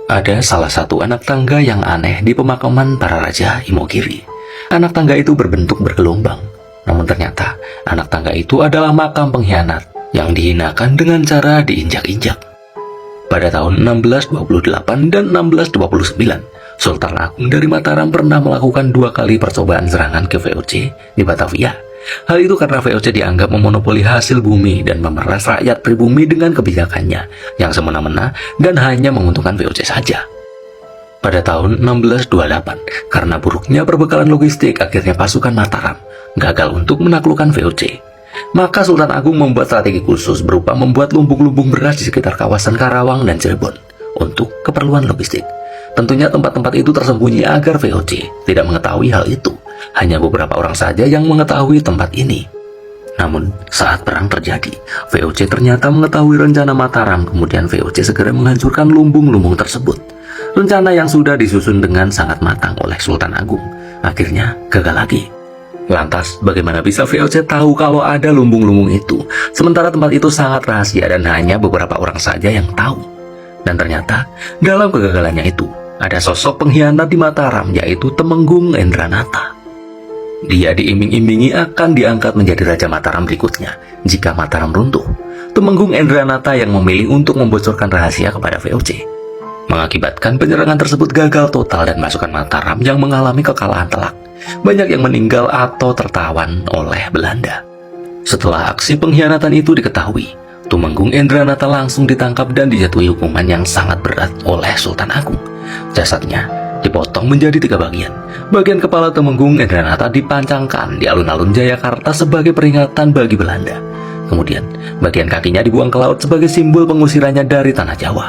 Ada salah satu anak tangga yang aneh di pemakaman para raja Imogiri. Anak tangga itu berbentuk bergelombang. Namun ternyata anak tangga itu adalah makam pengkhianat yang dihinakan dengan cara diinjak-injak. Pada tahun 1628 dan 1629, Sultan Agung dari Mataram pernah melakukan 2 kali percobaan serangan ke VOC di Batavia. Hal itu karena VOC dianggap memonopoli hasil bumi dan memeras rakyat pribumi dengan kebijakannya yang semena-mena dan hanya menguntungkan VOC saja. Pada tahun 1628, karena buruknya perbekalan logistik, akhirnya pasukan Mataram gagal untuk menaklukkan VOC. Maka Sultan Agung membuat strategi khusus berupa membuat lumbung-lumbung beras di sekitar kawasan Karawang dan Cirebon untuk keperluan logistik. Tentunya tempat-tempat itu tersembunyi agar VOC tidak mengetahui hal itu. Hanya beberapa orang saja yang mengetahui tempat ini. Namun, saat perang terjadi, VOC ternyata mengetahui rencana Mataram, kemudian VOC segera menghancurkan lumbung-lumbung tersebut. Rencana yang sudah disusun dengan sangat matang oleh Sultan Agung, akhirnya gagal lagi. Lantas, bagaimana bisa VOC tahu kalau ada lumbung-lumbung itu, sementara tempat itu sangat rahasia dan hanya beberapa orang saja yang tahu? Dan ternyata, dalam kegagalannya itu, ada sosok pengkhianat di Mataram, yaitu Temenggung Endranata. Dia diiming-imingi akan diangkat menjadi Raja Mataram berikutnya jika Mataram runtuh. Temenggung Endranata yang memilih untuk membocorkan rahasia kepada VOC, mengakibatkan penyerangan tersebut gagal total dan pasukan Mataram yang mengalami kekalahan telak. Banyak yang meninggal atau tertawan oleh Belanda. Setelah aksi pengkhianatan itu diketahui, Temenggung Endranata langsung ditangkap dan dijatuhi hukuman yang sangat berat oleh Sultan Agung. Jasadnya dipotong menjadi 3 bagian. Bagian kepala Temenggung Endranata dipancangkan di alun-alun Jayakarta sebagai peringatan bagi Belanda. Kemudian, bagian kakinya dibuang ke laut sebagai simbol pengusirannya dari tanah Jawa.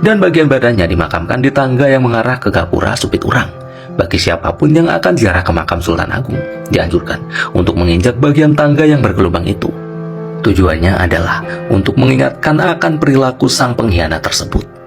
Dan bagian badannya dimakamkan di tangga yang mengarah ke Gapura Supiturang. Bagi siapapun yang akan ziarah ke makam Sultan Agung, dianjurkan untuk menginjak bagian tangga yang bergelombang itu. Tujuannya adalah untuk mengingatkan akan perilaku sang pengkhianat tersebut.